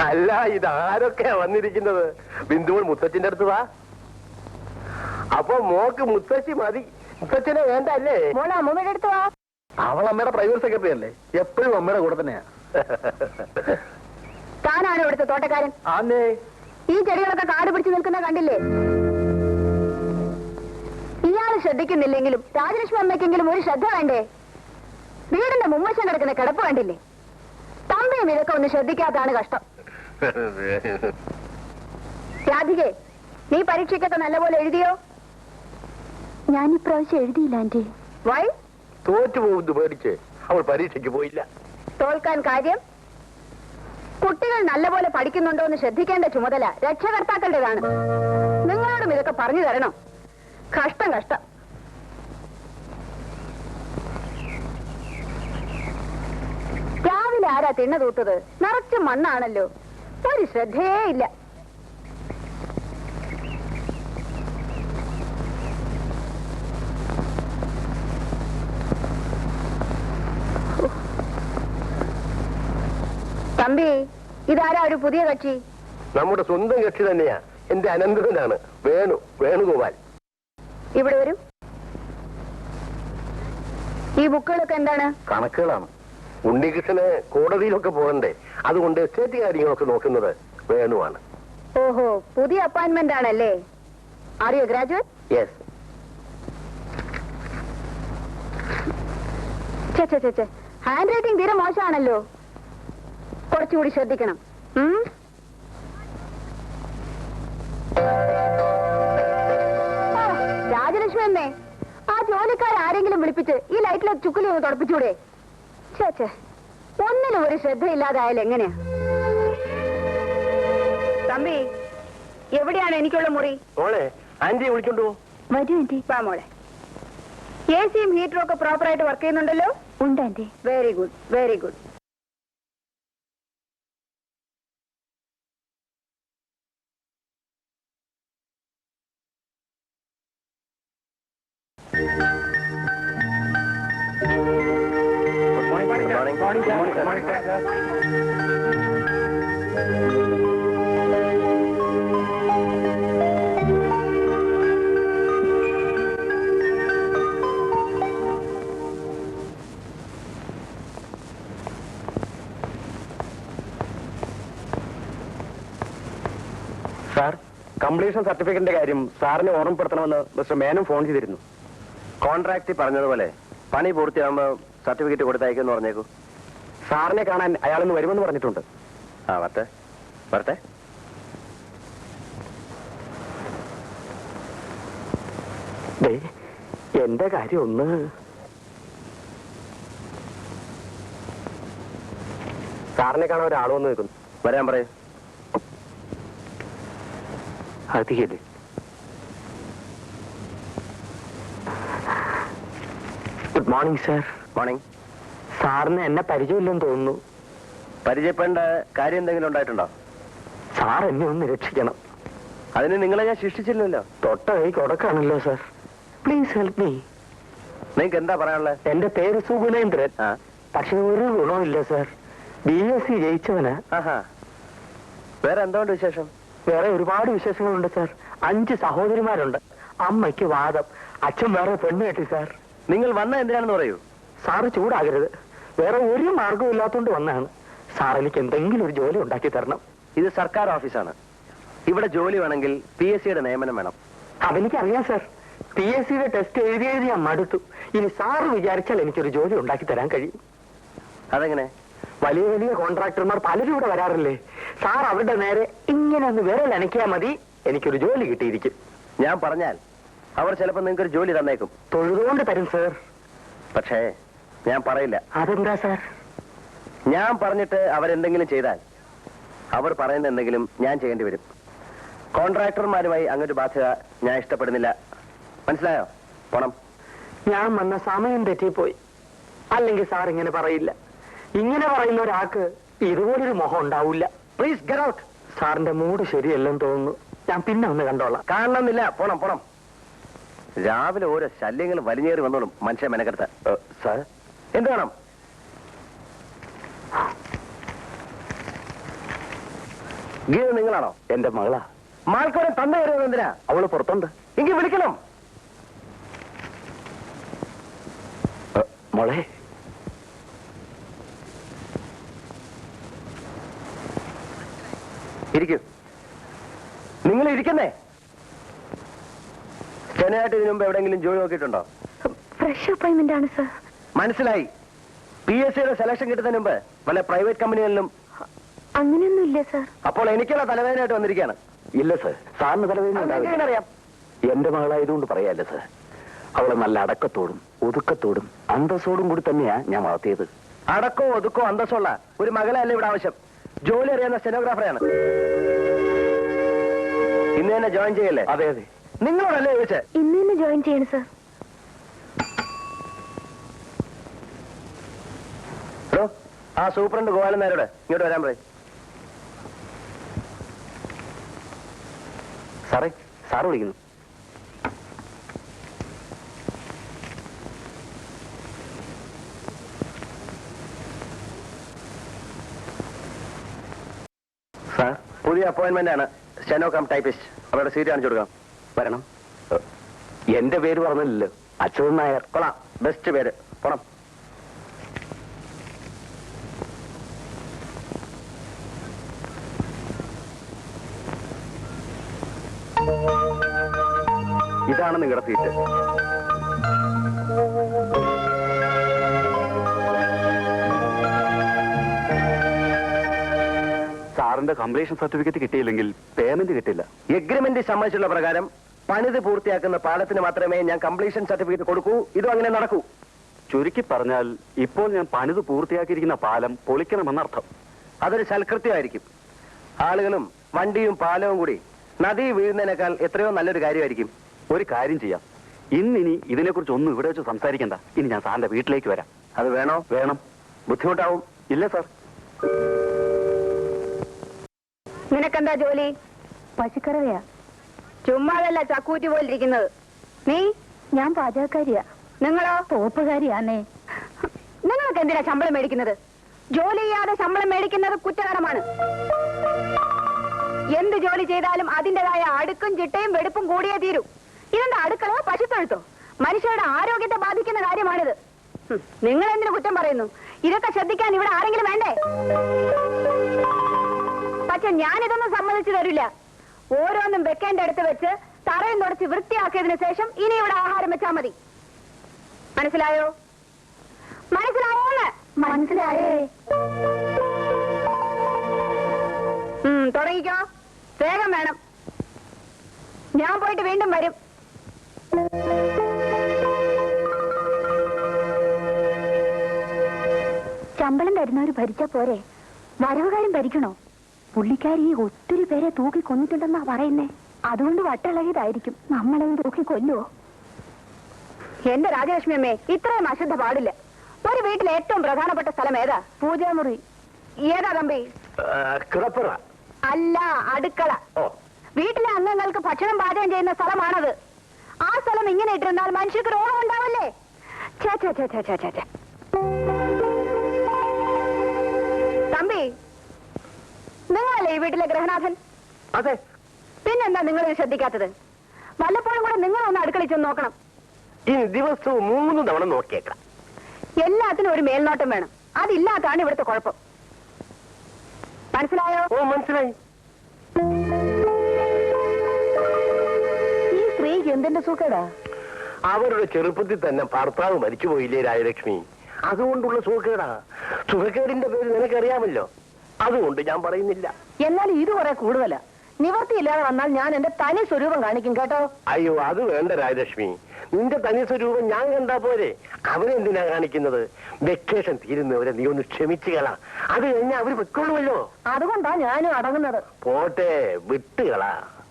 അല്ല, ഇതാരൊക്കെയാ വന്നിരിക്കുന്നത്? ബിന്ദുവൾ മുത്തച്ഛന്റെ അടുത്ത് വാ. അപ്പൊ മോക്ക് മുത്തച്ഛി മതി, മുത്തച്ഛനെ വേണ്ട അല്ലേ? മോളെ അമ്മയുടെ അടുത്ത് വാ. അവൾ അമ്മയുടെ പ്രൈവറ്റ് സെക്രട്ടറി അല്ലേ, എപ്പോഴും അമ്മയുടെ കൂടെ തന്നെയാ. താനാണ് ഇവിടുത്തെ തോട്ടക്കാരൻ? ആന്നേ. ഈ ചെടികളൊക്കെ കാട് പിടിച്ചു നിൽക്കുന്ന കണ്ടില്ലേ? ഇയാള് ശ്രദ്ധിക്കുന്നില്ലെങ്കിലും രാജലക്ഷ്മി അമ്മയ്ക്കെങ്കിലും ഒരു ശ്രദ്ധ വേണ്ടേ? വീടിന്റെ മുമ്മശം കിടക്കുന്ന കിടപ്പ് കണ്ടില്ലേ? തമ്പിയും ഇതൊക്കെ ഒന്ന് ശ്രദ്ധിക്കാത്തതാണ് കഷ്ടം. രാധികേ, നീ പരീക്ഷയ്ക്കൊക്കെ നല്ലപോലെ എഴുതിയോ? ഞാൻ ഇപ്രാവശ്യം എഴുതിയില്ല ആന്റി. വൈ? തോറ്റു പോകുന്നു പേടിച്ച് അവൾ പരീക്ഷയ്ക്ക് പോയില്ല. തോൽക്കാൻ കാര്യം? കുട്ടികൾ നല്ലപോലെ പഠിക്കുന്നുണ്ടോ എന്ന് ശ്രദ്ധിക്കേണ്ട ചുമതല രക്ഷകർത്താക്കളുടേതാണ്. നിങ്ങളോടും ഇതൊക്കെ പറഞ്ഞു തരണം. കഷ്ടം കഷ്ടം. രാവിലെ ആരാ തിണ്ണ തൂത്തത്? നിറച്ച് മണ്ണാണല്ലോ, ഒരു ശ്രദ്ധയേ ഇല്ല. തമ്പി, ഇതാരാ ഒരു പുതിയ കക്ഷി? നമ്മുടെ സ്വന്തം കക്ഷി തന്നെയാ, എന്റെ അനന്തരനാണ്, വേണുഗോപാൽ. ഇവിടെ വരൂ. ഈ ബുക്കുകളൊക്കെ എന്താണ്? കണക്കുകളാണ്. ഉണ്ണികൃഷ്ണന് കോടതിയിലൊക്കെ പോകണ്ടേ, അതുകൊണ്ട് എസ്റ്റേറ്റ് കാര്യങ്ങളൊക്കെ നോക്കുന്നത് വേണുവാണ്. ഓഹോ, പുതിയ അപ്പോയിന്റ്മെന്റ് ആണല്ലേ? Are you graduate? Yes. Hand writing തീരെ മോശമാണല്ലോ, കുറച്ചുകൂടി ശ്രദ്ധിക്കണം. രാജലക്ഷ്മി അമ്മേ, ആ ജോലിക്കാരെങ്കിലും വിളിപ്പിച്ച് ഈ ലൈറ്റിലെ ചുക്കുലി ഒന്ന് തുടപ്പിച്ചൂടെ? ചേച്ചേ, ഒന്നിനും ഒരു ശ്രദ്ധയില്ലാതായാലും എങ്ങനെയാ? തമ്പി, എവിടെയാണ് എനിക്കുള്ള മുറി? മോളെ, ആന്റിയെ വിളിച്ചോണ്ടു വരൂ ആന്റി. വാ മോളെ. എസിയും ഹീറ്ററും ഒക്കെ പ്രോപ്പറായിട്ട് വർക്ക് ചെയ്യുന്നുണ്ടല്ലോ? ഉണ്ട് aunty. Very good, very good. Sir, completion സർട്ടിഫിക്കറ്റിന്റെ കാര്യം സാറിനെ ഓർമ്മപ്പെടുത്തണമെന്ന് മിസ്റ്റർ മേനും ഫോൺ ചെയ്തിരുന്നു. കോൺട്രാക്ട് പറഞ്ഞതുപോലെ പണി പൂർത്തിയാകുമ്പോൾ സർട്ടിഫിക്കറ്റ് കൊടുത്തയക്കുമെന്ന് പറഞ്ഞേക്കൂ. സാറിനെ കാണാൻ അയാളൊന്ന് വരുമെന്ന് പറഞ്ഞിട്ടുണ്ട്. ആ, വരട്ടെ വരട്ടെ. എന്റെ കാര്യം ഒന്ന് സാറിനെ കാണാൻ ഒരാൾ വന്ന് നിൽക്കുന്നു. വരാൻ പറയൂ. അധികല്ലേ? Good morning sir. മോർണിംഗ്. സാറിന് എന്നെ പരിചയമില്ലെന്ന് തോന്നുന്നു. പരിചയപ്പെടേണ്ട കാര്യം എന്തെങ്കിലും ഉണ്ടായിട്ടുണ്ടോ? സാർ എന്നെ ഒന്ന് രക്ഷിക്കണം. അതിന് നിങ്ങളെ ഞാൻ ശിക്ഷിച്ചില്ലല്ലോ. തൊട്ട കൈ കൊടുക്കാണല്ലോ സാർ. Please help me. നിങ്ങൾക്ക് എന്താ പറയാനുള്ളത്? എന്റെ പേര് സുഗുണേന്ദ്രൻ. പക്ഷെ ഒരു ഗുണമില്ല സാർ. BSc ജയിച്ചവനാ. വേറെ എന്തുകൊണ്ട് വിശേഷം? വേറെ ഒരുപാട് വിശേഷങ്ങളുണ്ട് സാർ. 5 സഹോദരിമാരുണ്ട്. അമ്മയ്ക്ക് വാദം, അച്ഛൻ വേറെ പെണ്ണ് കെട്ടി സാർ. നിങ്ങൾ വന്ന എന്തിനാണെന്ന് പറയൂ. സാറ് ചൂടാകരുത്. വേറെ ഒരു മാർഗവും ഇല്ലാത്തോണ്ട് വന്നാണ്. സാർ എനിക്ക് എന്തെങ്കിലും ഒരു ജോലി ഉണ്ടാക്കി തരണം. ഇത് സർക്കാർ ഓഫീസാണ്. ഇവിടെ ജോലി വേണമെങ്കിൽ PSCയുടെ നിയമനം വേണം. അതെനിക്കറിയാം സാർ. PSCയുടെ ടെസ്റ്റ് എഴുതി ഞാൻ മടുത്തു. ഇനി സാറ് വിചാരിച്ചാൽ എനിക്കൊരു ജോലി ഉണ്ടാക്കി തരാൻ കഴിയും. അതെങ്ങനെ? വലിയ വലിയ കോൺട്രാക്ടർമാർ പലരും ഇവിടെ വരാറില്ലേ? സാർ അവരുടെ നേരെ ഇങ്ങനെ ഒന്ന് വിരൽ അനക്കിയാൽ മതി, എനിക്കൊരു ജോലി കിട്ടിയിരിക്കും. ഞാൻ പറഞ്ഞാൽ അവർ ചിലപ്പോൾ നിങ്ങൾക്കൊരു ജോലി തന്നേക്കും. തൊഴുതുകൊണ്ട് തരും സാർ. പക്ഷേ ഞാൻ പറയില്ല. അതെന്താ സാർ? ഞാൻ പറഞ്ഞിട്ട് അവരെന്തെങ്കിലും ചെയ്താൽ അവർ പറയുന്ന എന്തെങ്കിലും ഞാൻ ചെയ്യേണ്ടി വരും. കോൺട്രാക്ടർമാരുമായി അങ്ങനൊരു ബാധ്യത ഞാൻ ഇഷ്ടപ്പെടുന്നില്ല. മനസ്സിലായോ? പോണം. ഞാൻ വന്ന സമയം തെറ്റിപ്പോയി. അല്ലെങ്കിൽ സാർ ഇങ്ങനെ പറയില്ല. ഇങ്ങനെ പറയുന്ന ഒരാൾക്ക് ഇതുപോലൊരു മോഹം ഉണ്ടാവില്ല. Please get out. സാറിന്റെ മൂഡ് ശരിയല്ലെന്ന് തോന്നുന്നു. ഞാൻ പിന്നെ ഒന്ന് കണ്ടോളാം. കാണണമെന്നില്ല. പോണം പോണം. രാവിലെ ഓരോ ശല്യങ്ങൾ വലിഞ്ഞേറി വന്നോളും മനുഷ്യ മെനക്കെടുത്ത. സാർ, എന്ത് വേണം? ഗീത നിങ്ങളാണോ? എന്റെ മകളാ. മാൾക്കോടെ തന്ന വരുന്നത് എന്തിനാ? അവള് പുറത്തുണ്ട്. എങ്കിൽ വിളിക്കണം. മോളെ, ഇരിക്കൂ. നിങ്ങൾ ഇരിക്കുന്നേ. സ്റ്റെനായിട്ട് ഇതിനു മുമ്പ് എവിടെയെങ്കിലും ജോലി നോക്കിയിട്ടുണ്ടോ? ഫ്രഷ് അപ്പോയിന്റ്മെന്റ് ആണ് സർ. മനസ്സിലായി. PSCയുടെ സെലക്ഷൻ കിട്ടുന്നതിന് മുമ്പ് വല്ല പ്രൈവറ്റ് കമ്പനികളിലും? അങ്ങനെയൊന്നും ഇല്ല സർ. അപ്പോൾ എനിക്കുള്ള തലവേദനയായിട്ട് വന്നിരിക്കുകയാണ്. ഇല്ല സർ, സാറിന് തലവേദന അറിയാം. എന്റെ മകളായതുകൊണ്ട് പറയാല്ല സർ. അവളെ നല്ല അടക്കത്തോടും ഒതുക്കത്തോടും അന്തസ്സോടും കൂടി തന്നെയാ ഞാൻ വളർത്തിയത്. അടക്കോ ഒതുക്കോ അന്തസ്സുള്ള ഒരു മകളെ അല്ല ഇവിടെ ആവശ്യം. ജോലി അറിയാവുന്ന സ്റ്റെനോഗ്രാഫറെയാണ്. ഇന്ന് തന്നെ ജോയിൻ ചെയ്യല്ലേ? അതെ അതെ. നിങ്ങളോടല്ലേ ചോദിച്ചേ? ഇന്ന് തന്നെ ജോയിൻ ചെയ്യണം സർ. ആ സൂപ്രണ്ട് ഗോപാലൻ നായരോട് ഇങ്ങോട്ട് വരാൻ പറയും. സാറേ, സാറ് വിളിക്കുന്നു. സാർ, പുതിയ അപ്പോയിന്റ്മെന്റ് ആണ്. Steno cum typist. അവരുടെ സീറ്റ് കാണിച്ചു കൊടുക്കാം. വരണം. എന്റെ പേര് പറഞ്ഞില്ലല്ലോ. അച്യുതൻ നായർ. കൊള്ളാം, ബെസ്റ്റ് പേര്. പോണം. ഇതാണ് നിങ്ങളുടെ സീറ്റ്. സാറിന്റെ കംപ്ലീഷൻ സർട്ടിഫിക്കറ്റ് കിട്ടിയില്ലെങ്കിൽ പേയ്മെന്റ് കിട്ടില്ല. എഗ്രിമെന്റ് സമ്മതിച്ചുള്ള പ്രകാരം പണിത് പൂർത്തിയാക്കുന്ന പാലത്തിന് മാത്രമേ ഞാൻ കംപ്ലീഷൻ സർട്ടിഫിക്കറ്റ് കൊടുക്കൂ. ഇതും അങ്ങനെ നടക്കൂ. ചുരുക്കി പറഞ്ഞാൽ ഇപ്പോൾ ഞാൻ പണിത് പൂർത്തിയാക്കിയിരിക്കുന്ന പാലം പൊളിക്കണമെന്നർത്ഥം. അതൊരു സൽകൃത്യമായിരിക്കും. ആളുകളും വണ്ടിയും പാലവും കൂടി നദി വീഴുന്നതിനേക്കാൾ എത്രയോ നല്ലൊരു കാര്യമായിരിക്കും. ഒരു കാര്യം ചെയ്യാം, ഇന്നിനി ഇതിനെക്കുറിച്ച് ഒന്നും ഇവിടെ വെച്ച് സംസാരിക്കണ്ട. ഇനി ഞാൻ സാറിന്റെ വീട്ടിലേക്ക് വരാം. അത് വേണോ? വേണം. ബുദ്ധിമുട്ടാവും? ഇല്ല സാർ. നിനക്കെന്താ ജോലി? പശുക്കറവയാ. ചുമ്മാതല്ല ചക്കൂറ്റി പോലിരിക്കുന്നത്. നീ? ഞാൻ പാചകക്കാരിയാ. നിങ്ങളോ? തോപ്പുകാരിയാന്നേ. നിങ്ങൾക്ക് എന്തിനാ ശമ്പളം മേടിക്കുന്നത്? ജോലി ചെയ്യാതെ ശമ്പളം മേടിക്കുന്നത് കുറ്റകരമാണ്. എന്ത് ജോലി ചെയ്താലും അതിന്റേതായ അടുക്കും ചിട്ടയും വെടുപ്പും കൂടിയേ തീരൂ. ഇതെന്താ അടുക്കളോ പശുത്തൊഴുത്തോ? മനുഷ്യരുടെ ആരോഗ്യത്തെ ബാധിക്കുന്ന കാര്യമാണിത്. നിങ്ങൾ എന്തിനു കുറ്റം പറയുന്നു? ഇതൊക്കെ ശ്രദ്ധിക്കാൻ ഇവിടെ ആരെങ്കിലും വേണ്ടേ? പക്ഷെ ഞാനിതൊന്നും സമ്മതിച്ചു തരില്ല. ഓരോന്നും വെക്കേണ്ട അടുത്ത് വെച്ച് തറയും തുടച്ച് വൃത്തിയാക്കിയതിനു ശേഷം ഇനി ഇവിടെ ആഹാരം വെച്ചാൽ മതി. മനസ്സിലായോ? മനസ്സിലായോന്ന്? മനസ്സിലായേ. തുടങ്ങിക്കോ. വേഗം വേണം. ഞാൻ പോയിട്ട് വീണ്ടും വരും. ശമ്പളം തരുന്നവര് ഭരിച്ചാ പോരെ, വരവുകാരും ഭരിക്കണോ? പുള്ളിക്കാരി ഒത്തിരി പേരെ തൂക്കി കൊന്നിട്ടുണ്ടെന്നാ പറയുന്നേ. അതുകൊണ്ട് വട്ടിളകിയതായിരിക്കും. നമ്മളത് തൂക്കി കൊല്ലുവോ? എന്റെ രാജലക്ഷ്മി അമ്മേ, ഇത്രയും അശുദ്ധ പാടില്ല. ഒരു വീട്ടിലെ ഏറ്റവും പ്രധാനപ്പെട്ട സ്ഥലം ഏതാ? പൂജാമുറി. ഏതാ തമ്പി? കിടപ്പറ അല്ല, അടുക്കള. വീട്ടിലെ അംഗങ്ങൾക്ക് ഭക്ഷണം പാചകം ചെയ്യുന്ന സ്ഥലമാണത്. ആ സ്ഥലം ഇങ്ങനെ ഇട്ടിരുന്നാൽ മനുഷ്യർക്ക് രോഗം ഉണ്ടാവില്ലേ? തമ്പി, നിങ്ങളല്ലേ ഈ വീട്ടിലെ ഗൃഹനാഥൻ? അതെ. പിന്നെന്താ നിങ്ങൾ ശ്രദ്ധിക്കാത്തത്? വല്ലപ്പോഴും കൂടെ നിങ്ങളൊന്ന് അടുക്കളയിൽ ചെന്ന് നോക്കണം. ഈ ദിവസവും 3 തവണ നോക്കിയേക്കാം. എല്ലാത്തിനും ഒരു മേൽനോട്ടം വേണം. അതില്ലാത്താണ് ഇവിടുത്തെ കുഴപ്പം. മനസ്സിലായോ? ഓ, മനസ്സിലായി. ഈ സ്ത്രീക്ക് എന്തിന്റെ സുഖടാ? അവരുടെ ചെറുപ്പത്തിൽ തന്നെ ഭർത്താവ് മരിച്ചുപോയില്ലേ രാജലക്ഷ്മി? അതുകൊണ്ടുള്ള സുഖക്കേടാ. സുഖക്കേടിന്റെ പേര് നിനക്കറിയാമല്ലോ. അതുകൊണ്ട് ഞാൻ പറയുന്നില്ല. എന്നാൽ ഇത് കുറെ കൂടുതലാ. നിവർത്തിയില്ലാതെ വന്നാൽ ഞാൻ എന്റെ തനി സ്വരൂപം കാണിക്കും കേട്ടോ. അയ്യോ, അത് വേണ്ട രാജലക്ഷ്മി. നിന്റെ തനി സ്വരൂപം ഞാൻ കണ്ടാ പോരെ. അവരെന്തിനാ കാണിക്കുന്നത്? വെക്കേഷൻ തീരുന്നവരെ നീ ഒന്ന് ക്ഷമിച്ചുകളാ. അത് കഴിഞ്ഞാൽ അവര് വെക്കൊള്ളുമല്ലോ. അതുകൊണ്ടാ ഞാനും അടങ്ങുന്നത്. പോട്ടെ, വിട്ടുകളാ.